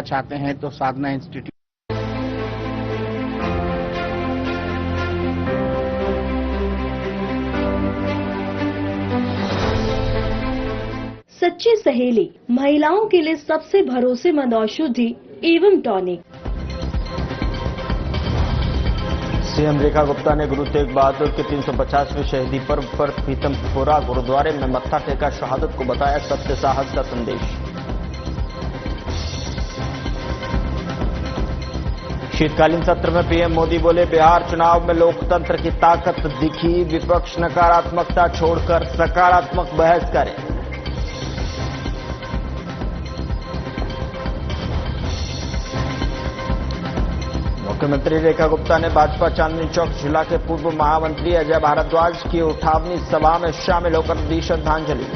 चाहते हैं तो साधना इंस्टीट्यूट सच्ची सहेली महिलाओं के लिए सबसे भरोसेमंद औषधि एवं टॉनिक। सीएम रेखा गुप्ता ने गुरु तेग बहादुर के 350वें शहीदी पर्व पर पीतमपुरा गुरुद्वारे में मत्था टेका, शहादत को बताया सत्य साहस का संदेश। शीतकालीन सत्र में पीएम मोदी बोले, बिहार चुनाव में लोकतंत्र की ताकत दिखी, विपक्ष नकारात्मकता छोड़कर सकारात्मक बहस करे। मुख्यमंत्री रेखा गुप्ता ने भाजपा चांदनी चौक जिला के पूर्व महामंत्री अजय भारद्वाज की उठावनी सभा में शामिल होकर दी श्रद्धांजलि।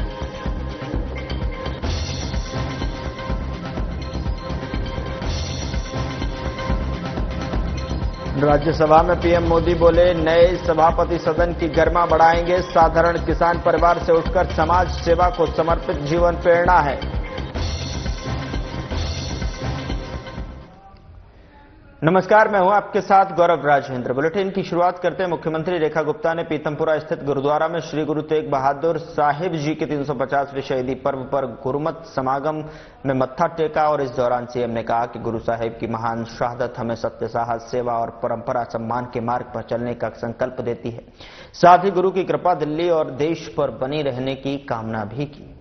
राज्यसभा में पीएम मोदी बोले, नए सभापति सदन की गरिमा बढ़ाएंगे, साधारण किसान परिवार से उठकर समाज सेवा को समर्पित जीवन प्रेरणा है। नमस्कार, मैं हूं आपके साथ गौरव राजेंद्र। बुलेटिन की शुरुआत करते हैं। मुख्यमंत्री रेखा गुप्ता ने पीतमपुरा स्थित गुरुद्वारा में श्री गुरु तेग बहादुर साहिब जी के 350वें शहीदी पर्व पर गुरुमत समागम में मत्था टेका और इस दौरान सीएम ने कहा कि गुरु साहिब की महान शहादत हमें सत्य, साहस, सेवा और परंपरा सम्मान के मार्ग पर चलने का संकल्प देती है। साथ ही गुरु की कृपा दिल्ली और देश पर बनी रहने की कामना भी की।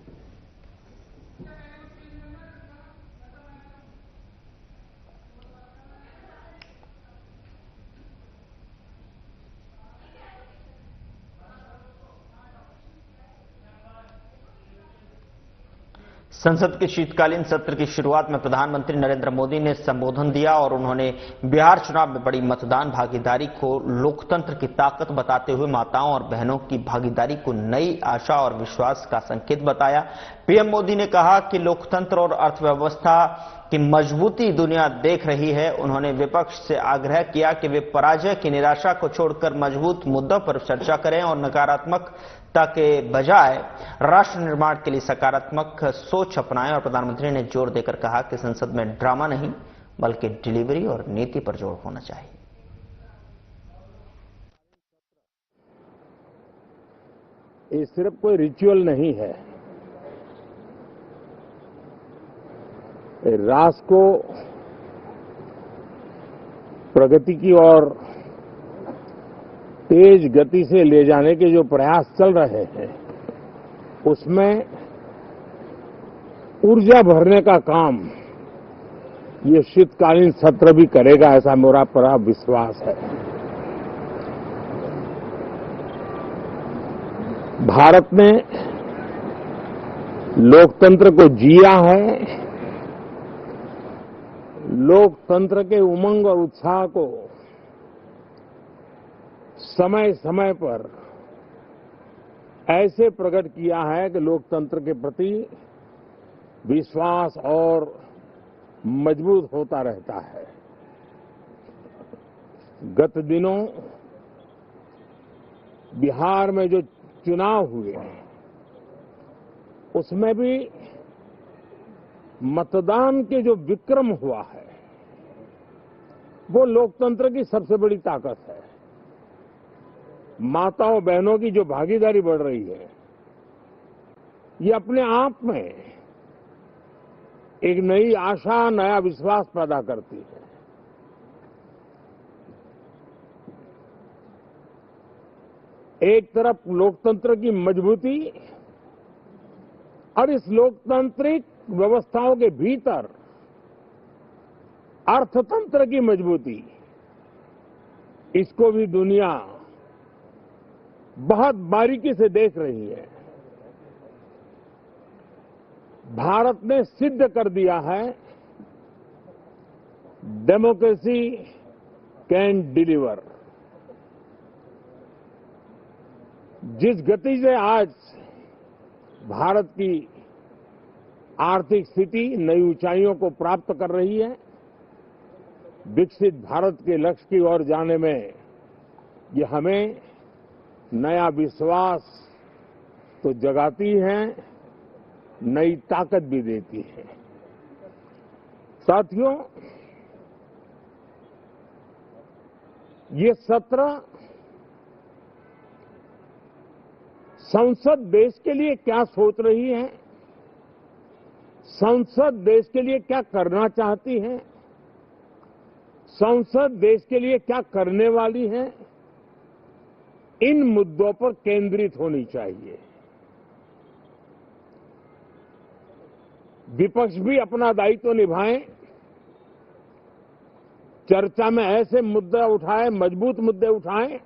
संसद के शीतकालीन सत्र की शुरुआत में प्रधानमंत्री नरेंद्र मोदी ने संबोधन दिया और उन्होंने बिहार चुनाव में बड़ी मतदान भागीदारी को लोकतंत्र की ताकत बताते हुए माताओं और बहनों की भागीदारी को नई आशा और विश्वास का संकेत बताया। पीएम मोदी ने कहा कि लोकतंत्र और अर्थव्यवस्था की मजबूती दुनिया देख रही है। उन्होंने विपक्ष से आग्रह किया कि वे पराजय की निराशा को छोड़कर मजबूत मुद्दों पर चर्चा करें और नकारात्मकता के बजाय राष्ट्र निर्माण के लिए सकारात्मक सोच अपनाएं। और प्रधानमंत्री ने जोर देकर कहा कि संसद में ड्रामा नहीं बल्कि डिलीवरी और नीति पर जोर होना चाहिए। ये सिर्फ कोई रिचुअल नहीं है, राष्ट्र को प्रगति की ओर तेज गति से ले जाने के जो प्रयास चल रहे हैं उसमें ऊर्जा भरने का काम ये शीतकालीन सत्र भी करेगा, ऐसा मेरा पूरा विश्वास है। भारत ने लोकतंत्र को जिया है, लोकतंत्र के उमंग और उत्साह को समय समय पर ऐसे प्रकट किया है कि लोकतंत्र के प्रति विश्वास और मजबूत होता रहता है। गत दिनों बिहार में जो चुनाव हुए उसमें भी मतदान के जो विक्रम हुआ है वो लोकतंत्र की सबसे बड़ी ताकत है। माताओं बहनों की जो भागीदारी बढ़ रही है ये अपने आप में एक नई आशा, नया विश्वास पैदा करती है। एक तरफ लोकतंत्र की मजबूती और इस लोकतांत्रिक व्यवस्थाओं के भीतर अर्थतंत्र की मजबूती, इसको भी दुनिया बहुत बारीकी से देख रही है। भारत ने सिद्ध कर दिया है डेमोक्रेसी कैन डिलीवर। जिस गति से आज भारत की आर्थिक स्थिति नई ऊंचाइयों को प्राप्त कर रही है, विकसित भारत के लक्ष्य की ओर जाने में ये हमें नया विश्वास तो जगाती है, नई ताकत भी देती है। साथियों, ये सत्र संसद देश के लिए क्या सोच रही है, संसद देश के लिए क्या करना चाहती है, संसद देश के लिए क्या करने वाली है, इन मुद्दों पर केंद्रित होनी चाहिए। विपक्ष भी अपना दायित्व निभाएं, चर्चा में ऐसे मुद्दे उठाएं, मजबूत मुद्दे उठाएं,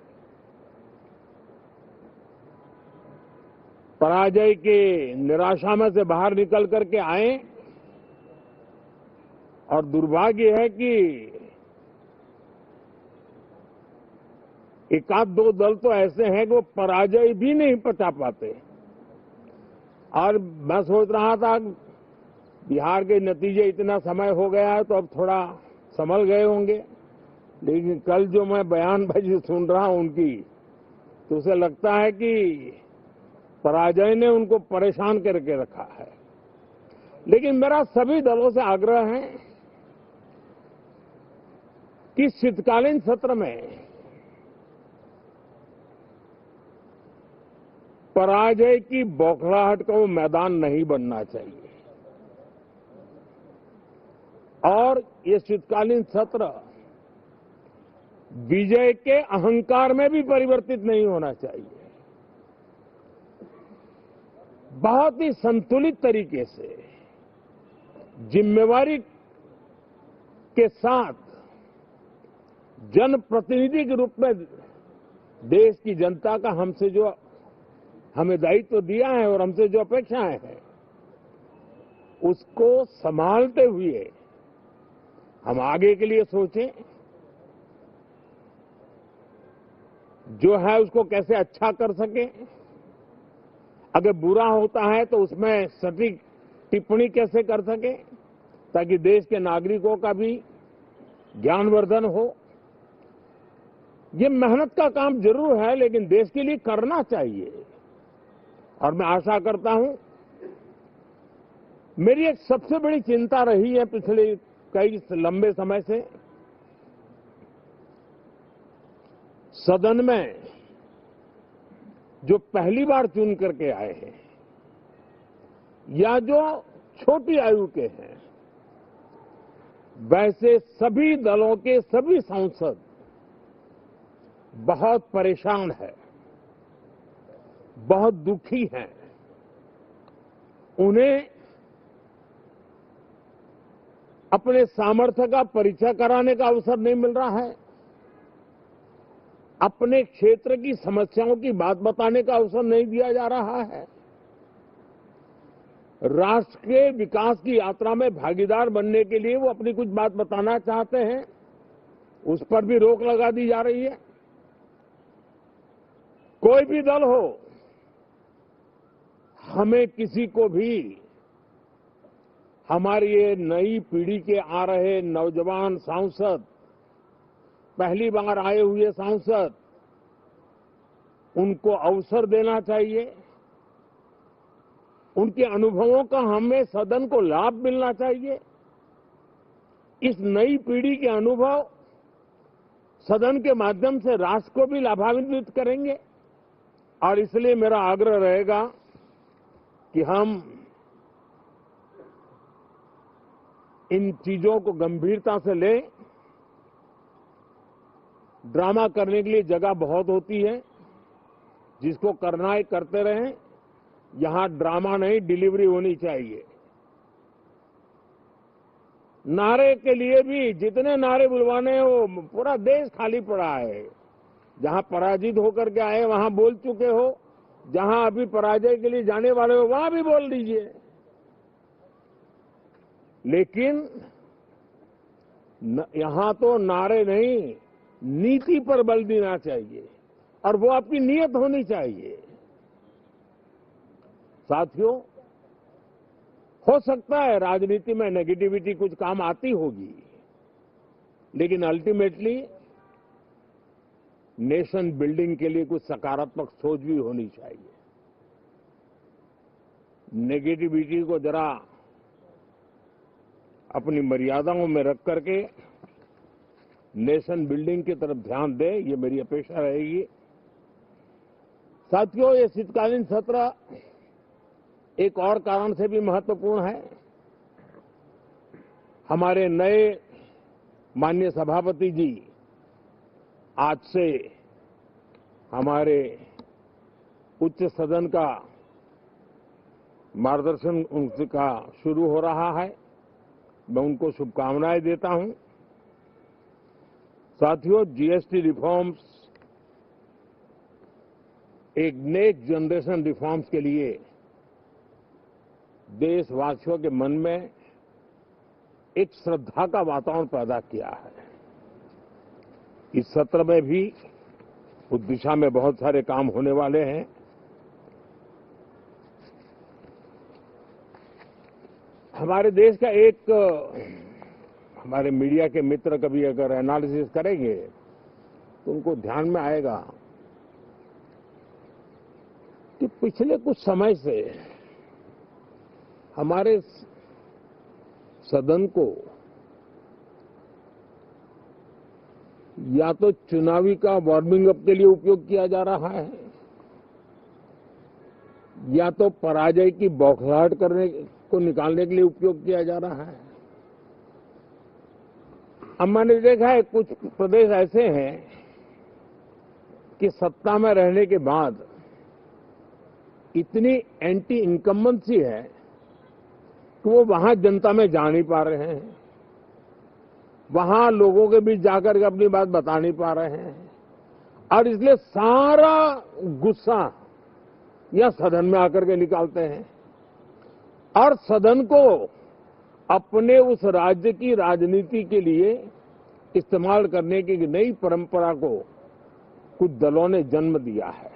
पराजय के निराशा में से बाहर निकल करके आए। और दुर्भाग्य है कि एक आध दो दल तो ऐसे हैं कि वो पराजय भी नहीं पचा पाते। और मैं सोच रहा था बिहार के नतीजे इतना समय हो गया है तो अब थोड़ा संभल गए होंगे, लेकिन कल जो मैं बयानबाजी सुन रहा हूं उनकी, तो उसे लगता है कि पराजय ने उनको परेशान करके रखा है। लेकिन मेरा सभी दलों से आग्रह है कि शीतकालीन सत्र में पराजय की बौखलाहट का वो मैदान नहीं बनना चाहिए और ये शीतकालीन सत्र विजय के अहंकार में भी परिवर्तित नहीं होना चाहिए। बहुत ही संतुलित तरीके से जिम्मेवारी के साथ जनप्रतिनिधि के रूप में देश की जनता का हमसे जो हमें दायित्व दिया है और हमसे जो अपेक्षाएं हैं उसको संभालते हुए हम आगे के लिए सोचें, जो है उसको कैसे अच्छा कर सकें। अगर बुरा होता है तो उसमें सटीक टिप्पणी कैसे कर सकें ताकि देश के नागरिकों का भी ज्ञानवर्धन हो। ये मेहनत का काम जरूर है लेकिन देश के लिए करना चाहिए। और मैं आशा करता हूं, मेरी एक सबसे बड़ी चिंता रही है पिछले कई लंबे समय से, सदन में जो पहली बार चुन करके आए हैं या जो छोटी आयु के हैं, वैसे सभी दलों के सभी सांसद बहुत परेशान हैं, बहुत दुखी हैं। उन्हें अपने सामर्थ्य का परिचय कराने का अवसर नहीं मिल रहा है, अपने क्षेत्र की समस्याओं की बात बताने का अवसर नहीं दिया जा रहा है। राष्ट्र के विकास की यात्रा में भागीदार बनने के लिए वो अपनी कुछ बात बताना चाहते हैं, उस पर भी रोक लगा दी जा रही है। कोई भी दल हो, हमें किसी को भी हमारी ये नई पीढ़ी के आ रहे नौजवान सांसद, पहली बार आए हुए सांसद, उनको अवसर देना चाहिए। उनके अनुभवों का हमें सदन को लाभ मिलना चाहिए। इस नई पीढ़ी के अनुभव सदन के माध्यम से राष्ट्र को भी लाभान्वित करेंगे। और इसलिए मेरा आग्रह रहेगा कि हम इन चीजों को गंभीरता से लें। ड्रामा करने के लिए जगह बहुत होती है, जिसको करना है करते रहें। यहां ड्रामा नहीं, डिलीवरी होनी चाहिए। नारे के लिए भी जितने नारे बुलवाने हैं वो पूरा देश खाली पड़ा है। जहां पराजित होकर के आए वहां बोल चुके हो, जहां अभी पराजय के लिए जाने वाले हो वहां भी बोल दीजिए। लेकिन यहां तो नारे नहीं, नीति पर बल देना चाहिए और वो आपकी नीयत होनी चाहिए। साथियों, हो सकता है राजनीति में नेगेटिविटी कुछ काम आती होगी, लेकिन अल्टीमेटली नेशन बिल्डिंग के लिए कुछ सकारात्मक सोच भी होनी चाहिए। नेगेटिविटी को जरा अपनी मर्यादाओं में रख करके नेशन बिल्डिंग की तरफ ध्यान दे, ये मेरी अपेक्षा रहेगी। साथियों, ये शीतकालीन सत्र एक और कारण से भी महत्वपूर्ण है। हमारे नए माननीय सभापति जी आज से हमारे उच्च सदन का मार्गदर्शन उनका शुरू हो रहा है। मैं उनको शुभकामनाएं देता हूं। साथियों, जीएसटी रिफॉर्म्स एक नेक्स्ट जनरेशन रिफॉर्म्स के लिए देशवासियों के मन में एक श्रद्धा का वातावरण पैदा किया है। इस सत्र में भी उस दिशा में बहुत सारे काम होने वाले हैं। हमारे देश का एक हमारे मीडिया के मित्र कभी अगर एनालिसिस करेंगे तो उनको ध्यान में आएगा कि पिछले कुछ समय से हमारे सदन को या तो चुनावी का वार्मिंग अप के लिए उपयोग किया जा रहा है या तो पराजय की बौखलाहट करने को निकालने के लिए उपयोग किया जा रहा है। अब मैंने देखा है कुछ प्रदेश ऐसे हैं कि सत्ता में रहने के बाद इतनी एंटी इनकम्बेंसी है कि वो वहां जनता में जा नहीं पा रहे हैं, वहां लोगों के बीच जाकर के अपनी बात बता नहीं पा रहे हैं और इसलिए सारा गुस्सा या सदन में आकर के निकालते हैं और सदन को अपने उस राज्य की राजनीति के लिए इस्तेमाल करने की नई परंपरा को कुछ दलों ने जन्म दिया है।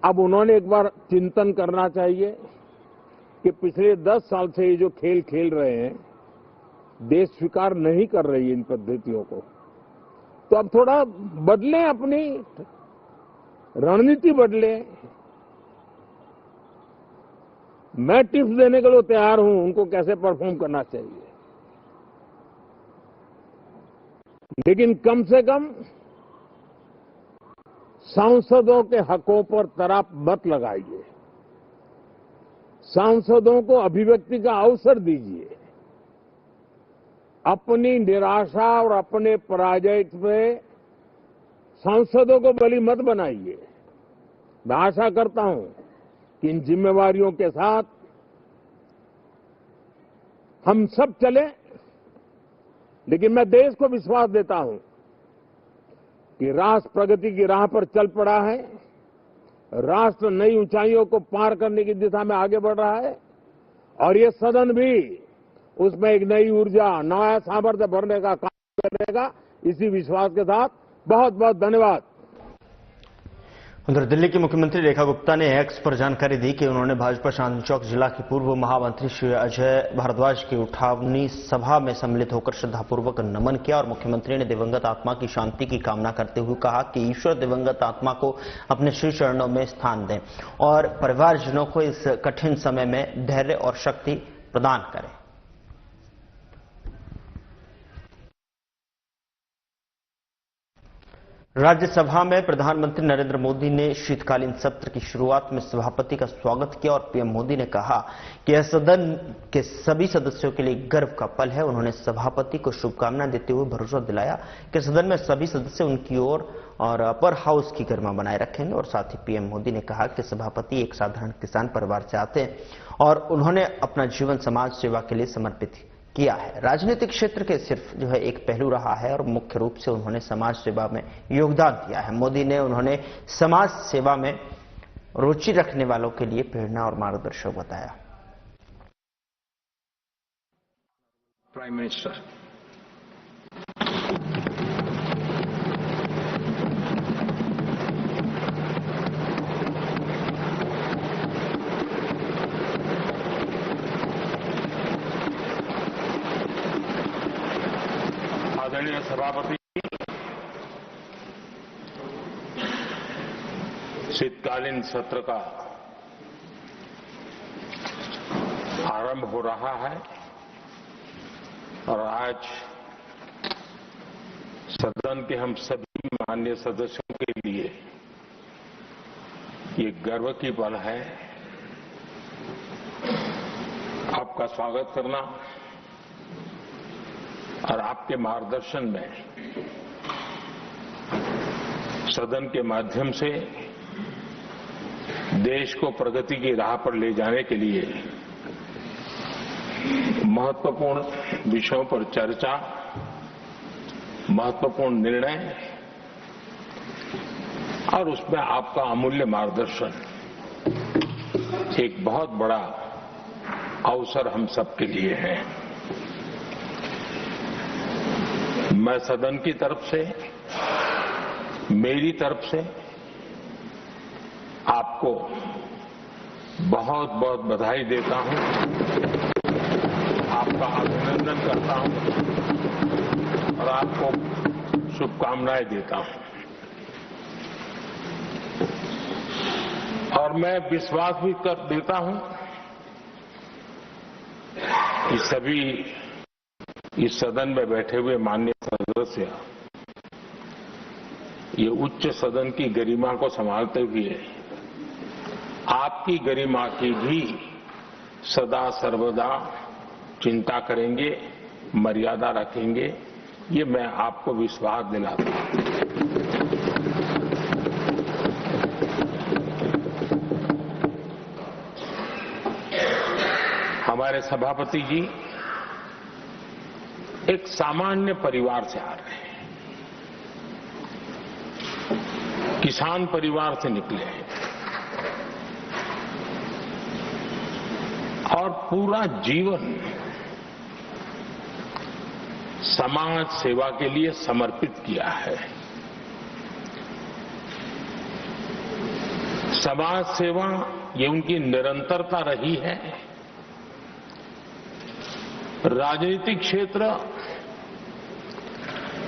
अब उन्होंने एक बार चिंतन करना चाहिए कि पिछले 10 साल से ये जो खेल खेल रहे हैं, देश स्वीकार नहीं कर रही है इन पद्धतियों को, तो अब थोड़ा बदलें, अपनी रणनीति बदले। मैं टिप्स देने के लिए तैयार हूं उनको कैसे परफॉर्म करना चाहिए, लेकिन कम से कम सांसदों के हकों पर तराप मत लगाइए, सांसदों को अभिव्यक्ति का अवसर दीजिए, अपनी निराशा और अपने पराजय में सांसदों को बलि मत बनाइए। मैं आशा करता हूं कि इन जिम्मेवारियों के साथ हम सब चलें, लेकिन मैं देश को विश्वास देता हूं कि राष्ट्र प्रगति की राह पर चल पड़ा है, राष्ट्र नई ऊंचाइयों को पार करने की दिशा में आगे बढ़ रहा है और ये सदन भी उसमें एक नई ऊर्जा, नया सामर्थ्य भरने का काम करेगा। इसी विश्वास के साथ बहुत बहुत धन्यवाद। उधर दिल्ली की मुख्यमंत्री रेखा गुप्ता ने एक्स पर जानकारी दी कि उन्होंने भाजपा चांदनी चौक जिला के पूर्व महामंत्री श्री अजय भारद्वाज की उठावनी सभा में सम्मिलित होकर श्रद्धापूर्वक नमन किया और मुख्यमंत्री ने दिवंगत आत्मा की शांति की कामना करते हुए कहा कि ईश्वर दिवंगत आत्मा को अपने श्री चरणों में स्थान दें और परिवारजनों को इस कठिन समय में धैर्य और शक्ति प्रदान करें। राज्यसभा में प्रधानमंत्री नरेंद्र मोदी ने शीतकालीन सत्र की शुरुआत में सभापति का स्वागत किया और पीएम मोदी ने कहा कि यह सदन के सभी सदस्यों के लिए गर्व का पल है। उन्होंने सभापति को शुभकामनाएं देते हुए भरोसा दिलाया कि सदन में सभी सदस्य उनकी ओर और अपर हाउस की गरिमा बनाए रखेंगे और साथ ही पीएम मोदी ने कहा कि सभापति एक साधारण किसान परिवार से आते हैं और उन्होंने अपना जीवन समाज सेवा के लिए समर्पित किया है। राजनीतिक क्षेत्र के सिर्फ जो है एक पहलू रहा है और मुख्य रूप से उन्होंने समाज सेवा में योगदान दिया है। मोदी ने उन्होंने समाज सेवा में रुचि रखने वालों के लिए प्रेरणा और मार्गदर्शक बताया। प्राइम मिनिस्टर, आदरणीय सभापति, शीतकालीन सत्र का आरंभ हो रहा है और आज सदन के हम सभी माननीय सदस्यों के लिए ये गर्व की पल है। आपका स्वागत करना और आपके मार्गदर्शन में सदन के माध्यम से देश को प्रगति की राह पर ले जाने के लिए महत्वपूर्ण विषयों पर चर्चा, महत्वपूर्ण निर्णय और उसमें आपका अमूल्य मार्गदर्शन एक बहुत बड़ा अवसर हम सबके लिए है। मैं सदन की तरफ से, मेरी तरफ से आपको बहुत बहुत बधाई देता हूं, आपका अभिनंदन करता हूं और आपको शुभकामनाएं देता हूं। और मैं विश्वास भी कर देता हूं कि सभी इस सदन में बैठे हुए माननीय सदस्य ये उच्च सदन की गरिमा को संभालते हुए आपकी गरिमा की भी सदा सर्वदा चिंता करेंगे, मर्यादा रखेंगे, ये मैं आपको विश्वास दिलाता हूं। हमारे सभापति जी एक सामान्य परिवार से आ रहे हैं, किसान परिवार से निकले हैं और पूरा जीवन समाज सेवा के लिए समर्पित किया है। समाज सेवा ये उनकी निरंतरता रही है। राजनीतिक क्षेत्र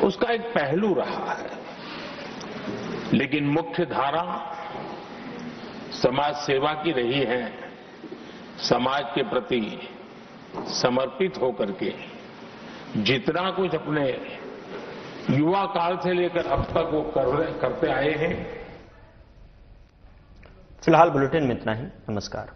उसका एक पहलू रहा है, लेकिन मुख्य धारा समाज सेवा की रही है। समाज के प्रति समर्पित होकर के जितना कुछ अपने युवा काल से लेकर अब तक वो करते आए हैं। फिलहाल बुलेटिन में इतना ही। नमस्कार।